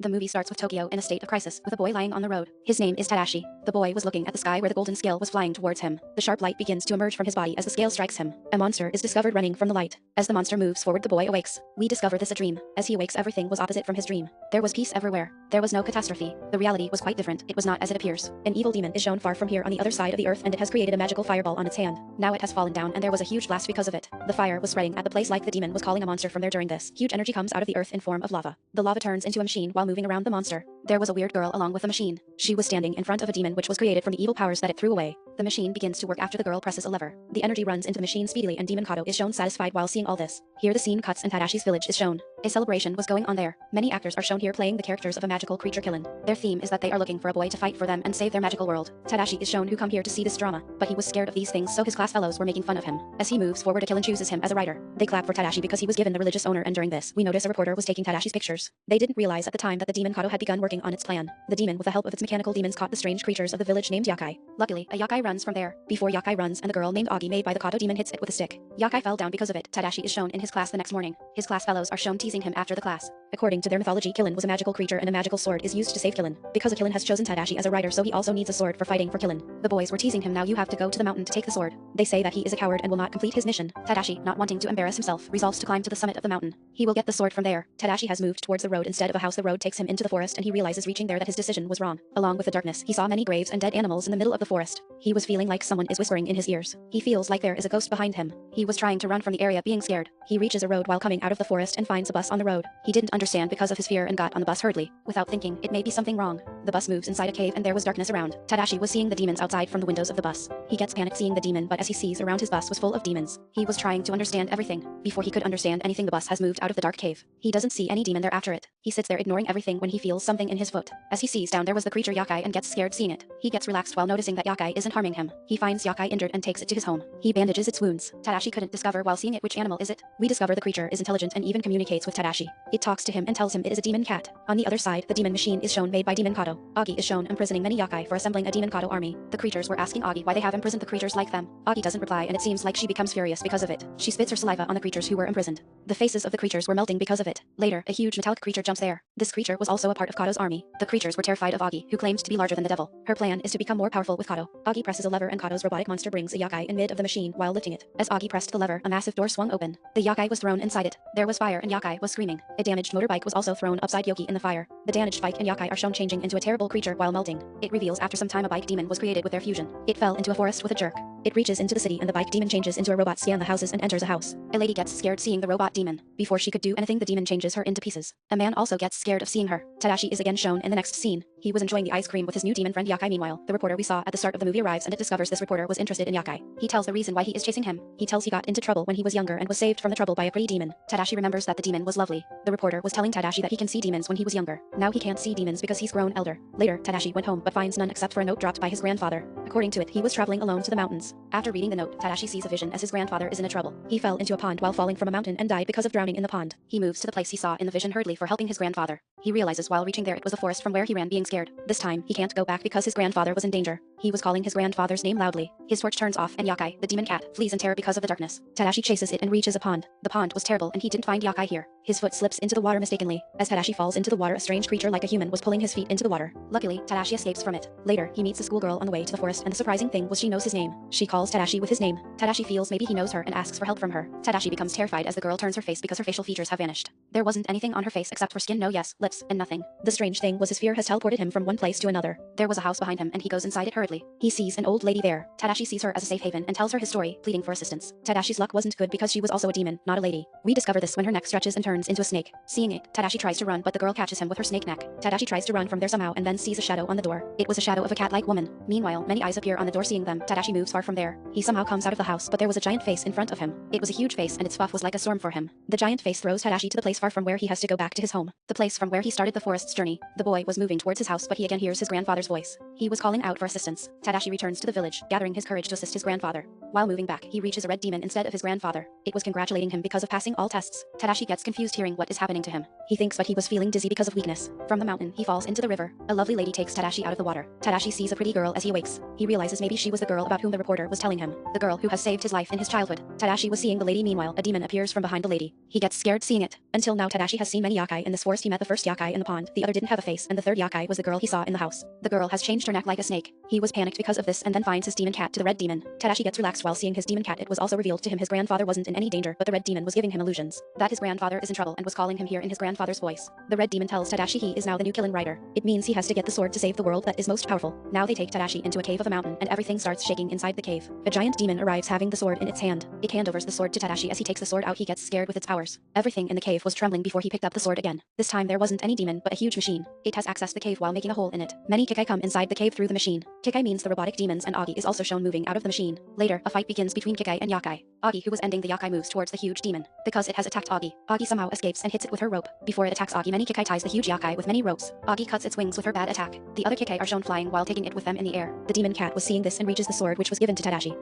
The movie starts with Tokyo in a state of crisis, with a boy lying on the road. His name is Tadashi. The boy was looking at the sky where the golden scale was flying towards him. The sharp light begins to emerge from his body as the scale strikes him. A monster is discovered running from the light. As the monster moves forward, the boy awakes. We discover this a dream. As he awakes, everything was opposite from his dream. There was peace everywhere. There was no catastrophe. The reality was quite different. It was not as it appears. An evil demon is shown far from here on the other side of the earth, and it has created a magical fireball on its hand. Now it has fallen down, and there was a huge blast because of it. The fire was spreading at the place like the demon was calling a monster from there. During this, huge energy comes out of the earth in form of lava. The lava turns into a machine while moving around the monster. There was a weird girl along with the machine. She was standing in front of a demon which was created from the evil powers that it threw away. The machine begins to work after the girl presses a lever. The energy runs into the machine speedily, and Demon Kato is shown satisfied while seeing all this. Here the scene cuts and Tadashi's village is shown. A celebration was going on there. Many actors are shown here playing the characters of a magical creature Killen. Their theme is that they are looking for a boy to fight for them and save their magical world. Tadashi is shown who come here to see this drama, but he was scared of these things, so his class fellows were making fun of him. As he moves forward, a Killen chooses him as a writer. They clap for Tadashi because he was given the religious honor, and during this, we notice a reporter was taking Tadashi's pictures. They didn't realize at the time that the Demon Kato had begun working on its plan. The demon, with the help of its mechanical demons, caught the strange creatures of the village named Yakai. Luckily, a Yakai runs from there. Before Yakai runs, and the girl named Agi made by the Kato demon hits it with a stick. Yakai fell down because of it. Tadashi is shown in his class the next morning. His class fellows are shown teasing him after the class. According to their mythology, Killen was a magical creature, and a magical sword is used to save Killen. Because a Killen has chosen Tadashi as a writer, so he also needs a sword for fighting for Killen. The boys were teasing him, now you have to go to the mountain to take the sword. They say that he is a coward and will not complete his mission. Tadashi, not wanting to embarrass himself, resolves to climb to the summit of the mountain. He will get the sword from there. Tadashi has moved towards the road instead of a house. The road takes him into the forest, and he realizes reaching there that his decision was wrong. Along with the darkness, he saw many graves and dead animals in the middle of the forest. He was feeling like someone is whispering in his ears. He feels like there is a ghost behind him. He was trying to run from the area, being scared. He reaches a road while coming out of the forest and finds a bus on the road. He didn't understand because of his fear and got on the bus hurriedly. Without thinking, it may be something wrong. The bus moves inside a cave and there was darkness around. Tadashi was seeing the demons outside from the windows of the bus. He gets panicked seeing the demon, but as he sees around, his bus was full of demons. He was trying to understand everything. Before he could understand anything, the bus has moved out of the dark cave. He doesn't see any demon there after it. He sits there ignoring everything when he feels something in his foot. As he sees down, there was the creature Yakai and gets scared seeing it. He gets relaxed while noticing that Yakai isn't harming him. He finds Yakai injured and takes it to his home. He bandages its wounds. Tadashi couldn't discover while seeing it which animal is it. We discover the creature is intelligent and even communicates with Tadashi. It talks to him and tells him it is a demon cat. On the other side, the demon machine is shown made by Demon Kato. Agi is shown imprisoning many Yakai for assembling a Demon Kato army. The creatures were asking Agi why they have imprisoned the creatures like them. Agi doesn't reply, and it seems like she becomes furious because of it. She spits her saliva on the creatures who were imprisoned. The faces of the creatures were melting because of it. Later, a huge metallic creature jumps there. This creature was also a part of Kato's army. The creatures were terrified of Agi, who claimed to be larger than the devil. Her plan is to become more powerful with Kato. Agi presses a lever and Kato's robotic monster brings a Yakai in mid of the machine while lifting it. As Agi pressed the lever, a massive door swung open. The Yakai was thrown inside it. There was fire and Yakai was screaming. A damaged motorbike was also thrown upside Yoki in the fire. The damaged bike and Yakai are shown changing into a terrible creature while melting. It reveals after some time a bike demon was created with their fusion. It fell into a forest with a jerk. It reaches into the city and the bike demon changes into a robot, scan the houses and enters a house. A lady gets scared seeing the robot demon. Before she could do anything, the demon changes her into pieces. A man also gets scared of seeing her. Tadashi is again shown in the next scene. He was enjoying the ice cream with his new demon friend Yakai. Meanwhile, the reporter we saw at the start of the movie arrives and it discovers this reporter was interested in Yakai. He tells the reason why he is chasing him. He tells he got into trouble when he was younger and was saved from the trouble by a pretty demon. Tadashi remembers that the demon was lovely. The reporter was telling Tadashi that he can see demons when he was younger. Now he can't see demons because he's grown elder. Later, Tadashi went home but finds none except for a note dropped by his grandfather. According to it, he was traveling alone to the mountains. After reading the note, Tadashi sees a vision as his grandfather is in a trouble. He fell into a pond while falling from a mountain and died because of drowning in the pond. He moves to the place he saw in the vision hurriedly for helping his grandfather. He realizes while reaching there it was a forest from where he ran being scared. This time, he can't go back because his grandfather was in danger. He was calling his grandfather's name loudly. His torch turns off and Yakai, the demon cat, flees in terror because of the darkness. Tadashi chases it and reaches a pond. The pond was terrible and he didn't find Yakai here. His foot slips into the water mistakenly. As Tadashi falls into the water, a strange creature like a human was pulling his feet into the water. Luckily, Tadashi escapes from it. Later, he meets a schoolgirl on the way to the forest, and the surprising thing was she knows his name. She calls Tadashi with his name. Tadashi feels maybe he knows her and asks for help from her. Tadashi becomes terrified as the girl turns her face because her facial features have vanished. There wasn't anything on her face except for skin, no yes, lips, and nothing. The strange thing was his fear has teleported him from one place to another. There was a house behind him and he goes inside it hurriedly. He sees an old lady there. Tadashi sees her as a safe haven and tells her his story, pleading for assistance. Tadashi's luck wasn't good because she was also a demon, not a lady. We discover this when her neck stretches and turns into a snake. Seeing it, Tadashi tries to run but the girl catches him with her snake neck. Tadashi tries to run from there somehow and then sees a shadow on the door. It was a shadow of a cat-like woman. Meanwhile, many eyes appear on the door seeing them. Tadashi moves far from there. He somehow comes out of the house but there was a giant face in front of him. It was a huge face and its puff was like a storm for him. The giant face throws Tadashi to the place far from where he has to go back to his home. The place from where he started the forest's journey. The boy was moving towards his house but he again hears his grandfather's voice. He was calling out for assistance. Tadashi returns to the village, gathering his courage to assist his grandfather. While moving back, he reaches a red demon instead of his grandfather. It was congratulating him because of passing all tests. Tadashi gets confused hearing what is happening to him. He thinks but he was feeling dizzy because of weakness. From the mountain, he falls into the river. A lovely lady takes Tadashi out of the water. Tadashi sees a pretty girl as he awakes. He realizes maybe she was the girl about whom the reporter was telling him. The girl who has saved his life in his childhood. Tadashi was seeing the lady. Meanwhile, a demon appears from behind the lady. He gets scared seeing it. Until Until now Tadashi has seen many yokai in this forest. He met the first yokai in the pond, the other didn't have a face, and the third yokai was the girl he saw in the house. The girl has changed her neck like a snake. He was panicked because of this and then finds his demon cat to the red demon. Tadashi gets relaxed while seeing his demon cat. It was also revealed to him his grandfather wasn't in any danger, but the red demon was giving him illusions that his grandfather is in trouble and was calling him here in his grandfather's voice. The red demon tells Tadashi he is now the new Killing Rider. It means he has to get the sword to save the world that is most powerful. Now they take Tadashi into a cave of a mountain and everything starts shaking inside the cave. A giant demon arrives having the sword in its hand. It handovers the sword to Tadashi. As he takes the sword out he gets scared with its powers. Everything in the cave was trembling before he picked up the sword again. This time there wasn't any demon but a huge machine. It has accessed the cave while making a hole in it. Many Kikai come inside the cave through the machine. Kikai means the robotic demons and Agi is also shown moving out of the machine. Later, a fight begins between Kikai and Yakai. Agi, who was ending the yokai, moves towards the huge demon. Because it has attacked Agi, Agi somehow escapes and hits it with her rope. Before it attacks Agi, many Kikai ties the huge yokai with many ropes. Agi cuts its wings with her bad attack. The other Kikai are shown flying while taking it with them in the air. The demon cat was seeing this and reaches the sword which was given to Tadashi.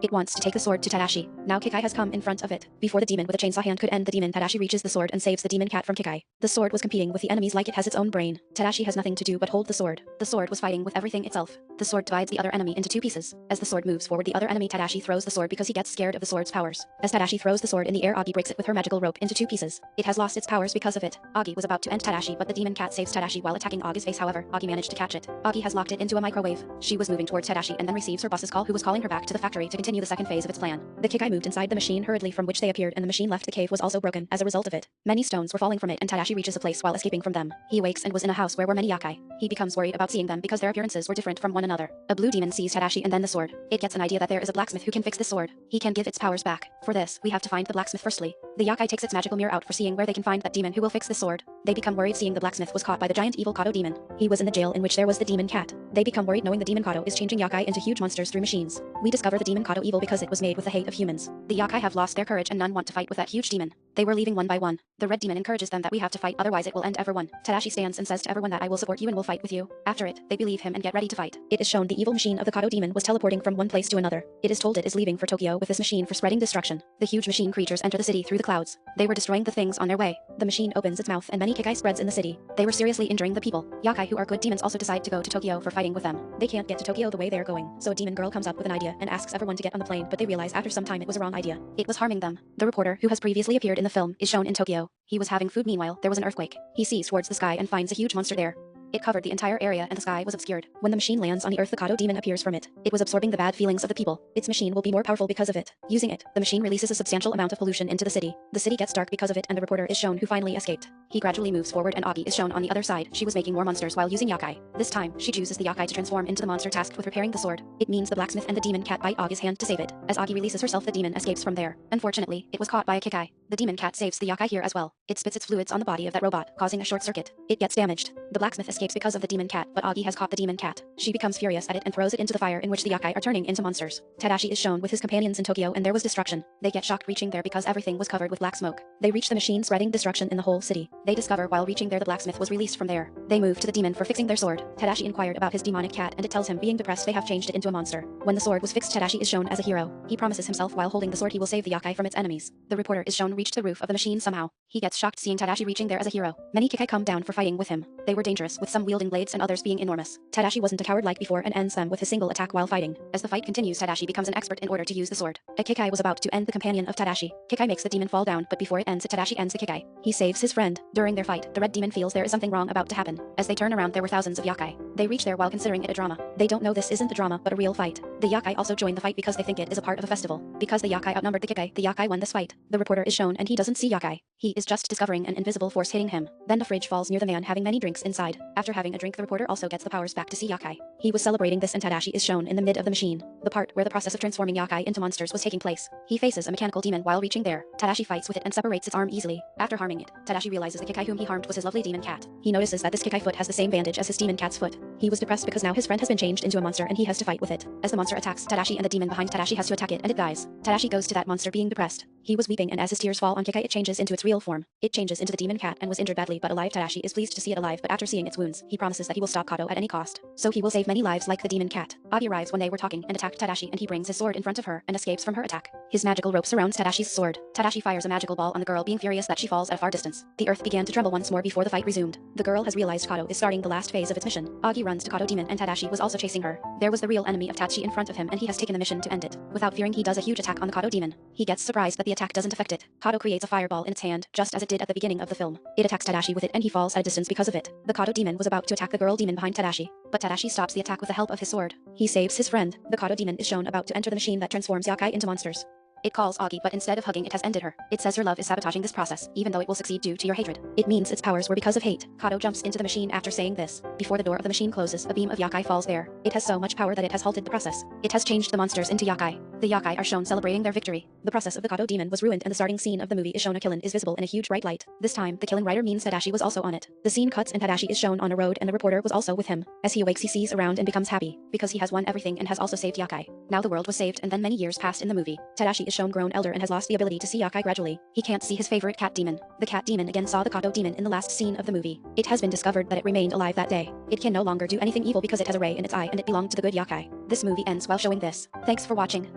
It wants to take the sword to Tadashi. Now Kikai has come in front of it. Before the demon with a chainsaw hand could end the demon, Tadashi reaches the sword and saves the demon cat from Kikai. The sword was competing with the enemies like it has its own brain. Tadashi has nothing to do but hold the sword. The sword was fighting with everything itself. The sword divides the other enemy into two pieces. As the sword moves forward, the other enemy Tadashi throws the sword because he gets scared of the sword's powers. As Tadashi throws the sword in the air, Agi breaks it with her magical rope into two pieces. It has lost its powers because of it. Agi was about to end Tadashi, but the demon cat saves Tadashi while attacking Agi's face. However, Agi managed to catch it. Agi has locked it into a microwave. She was moving towards Tadashi and then receives her boss's call, who was calling her back to the factory to continue the second phase of its plan. The Kikai moved inside the machine hurriedly from which they appeared, and the machine left. The cave was also broken as a result of it. Many stones were falling from it and Tadashi reaches a place while escaping from them. He awakes and was in a house where were many yokai. He becomes worried about seeing them because their appearances were different from one another. A blue demon sees Tadashi and then the sword. It gets an idea that there is a blacksmith who can fix the sword. He can give its powers back. For this, we have to find the blacksmith firstly. The yokai takes its magical mirror out for seeing where they can find that demon who will fix the sword. They become worried seeing the blacksmith was caught by the giant evil Kato demon. He was in the jail in which there was the demon cat. They become worried knowing the demon Kato is changing yokai into huge monsters through machines. We discover the demon Kato evil because it was made with the hate of humans. The yokai have lost their courage and none want to fight with that huge demon. They were leaving one by one. The red demon encourages them that we have to fight, otherwise it will end everyone. Tadashi stands and says to everyone that I will support you and will fight with you. After it, they believe him and get ready to fight. It is shown the evil machine of the Kato demon was teleporting from one place to another. It is told it is leaving for Tokyo with this machine for spreading destruction. The huge machine creatures enter the city through the clouds. They were destroying the things on their way. The machine opens its mouth and many Kikai spreads in the city. They were seriously injuring the people. Yokai who are good demons also decide to go to Tokyo for fighting with them. They can't get to Tokyo the way they are going, so a demon girl comes up with an idea and asks everyone to get on the plane, but they realize after some time it was a wrong idea. It was harming them. The reporter, who has previously appeared in the film, is shown in Tokyo. He was having food. Meanwhile, there was an earthquake. He sees towards the sky and finds a huge monster there. It covered the entire area and the sky was obscured. When the machine lands on the earth, the Kato demon appears from it. It was absorbing the bad feelings of the people. Its machine will be more powerful because of it. Using it, the machine releases a substantial amount of pollution into the city. The city gets dark because of it and the reporter is shown who finally escaped. He gradually moves forward and Agi is shown on the other side. She was making more monsters while using yokai. This time, she chooses the yokai to transform into the monster tasked with repairing the sword. It means the blacksmith and the demon cat bite Agi's hand to save it. As Agi releases herself, the demon escapes from there. Unfortunately, it was caught by a Kikai. The demon cat saves the yokai here as well. It spits its fluids on the body of that robot, causing a short circuit. It gets damaged. The blacksmith escapes because of the demon cat, but Agi has caught the demon cat. She becomes furious at it and throws it into the fire in which the yokai are turning into monsters. Tadashi is shown with his companions in Tokyo and there was destruction. They get shocked reaching there because everything was covered with black smoke. They reach the machine spreading destruction in the whole city. They discover while reaching there the blacksmith was released from there. They move to the demon for fixing their sword. Tadashi inquired about his demonic cat and it tells him being depressed they have changed it into a monster. When the sword was fixed, Tadashi is shown as a hero. He promises himself while holding the sword he will save the yokai from its enemies. The reporter is shown reached the roof of the machine somehow. He gets shocked seeing Tadashi reaching there as a hero. Many Kikai come down for fighting with him. They were dangerous, with some wielding blades and others being enormous. Tadashi wasn't a coward like before and ends them with his single attack while fighting. As the fight continues, Tadashi becomes an expert in order to use the sword. A Kikai was about to end the companion of Tadashi. Kikai makes the demon fall down, but before it ends, Tadashi ends the Kikai. He saves his friend. During their fight, the red demon feels there is something wrong about to happen. As they turn around, there were thousands of yokai. They reach there while considering it a drama. They don't know this isn't a drama but a real fight. The yokai also join the fight because they think it is a part of a festival. Because the yokai outnumbered the yokai won this fight. The reporter is shown and he doesn't see yokai. He is just discovering an invisible force hitting him. Then the fridge falls near the man having many drinks inside. After having a drink, the reporter also gets the powers back to see yokai. He was celebrating this and Tadashi is shown in the mid of the machine. The part where the process of transforming yokai into monsters was taking place. He faces a mechanical demon while reaching there. Tadashi fights with it and separates its arm easily. After harming it, Tadashi realizes the Kikai whom he harmed was his lovely demon cat. He notices that this Kikai foot has the same bandage as his demon cat's foot. He was depressed because now his friend has been changed into a monster and he has to fight with it. As the monster attacks Tadashi and the demon behind Tadashi has to attack it and it dies. Tadashi goes to that monster being depressed. He was weeping and as his tears fall on Kikai it changes into its real form. It changes into the demon cat and was injured badly but alive. Tadashi is pleased to see it alive, but after seeing its wounds, he promises that he will stop Kato at any cost. So he will save many lives like the demon cat. Agi arrives when they were talking and attacked Tadashi and he brings his sword in front of her and escapes from her attack. His magical rope surrounds Tadashi's sword. Tadashi fires a magical ball on the girl being furious that she falls at a far distance. The earth began to tremble once more before the fight resumed. The girl has realized Kato is starting the last phase of its mission. Agi runs to Kato demon and Tadashi was also chasing her. There was the real enemy of Tachi in front of him and he has taken the mission to end it. Without fearing he does a huge attack on the Kato demon. He gets surprised that the attack doesn't affect it. Kato creates a fireball in its hand, just as it did at the beginning of the film. It attacks Tadashi with it and he falls at a distance because of it. The Kato demon was about to attack the girl demon behind Tadashi, but Tadashi stops the attack with the help of his sword. He saves his friend. The Kato demon is shown about to enter the machine that transforms yokai into monsters. It calls Augie, but instead of hugging it has ended her. It says her love is sabotaging this process, even though it will succeed due to your hatred. It means its powers were because of hate. Kato jumps into the machine after saying this. Before the door of the machine closes, a beam of yokai falls there. It has so much power that it has halted the process. It has changed the monsters into yokai. The yokai are shown celebrating their victory. The process of the Kato demon was ruined and the starting scene of the movie is shown a kiln is visible in a huge bright light. This time, the kiln rider means Tadashi was also on it. The scene cuts and Tadashi is shown on a road and the reporter was also with him. As he awakes he sees around and becomes happy, because he has won everything and has also saved yokai. Now the world was saved and then many years passed in the movie. Tadashi is shown grown elder and has lost the ability to see yokai gradually. He can't see his favorite cat demon. The cat demon again saw the Kato demon in the last scene of the movie. It has been discovered that it remained alive that day. It can no longer do anything evil because it has a ray in its eye and it belonged to the good yokai. This movie ends while showing this. Thanks for watching.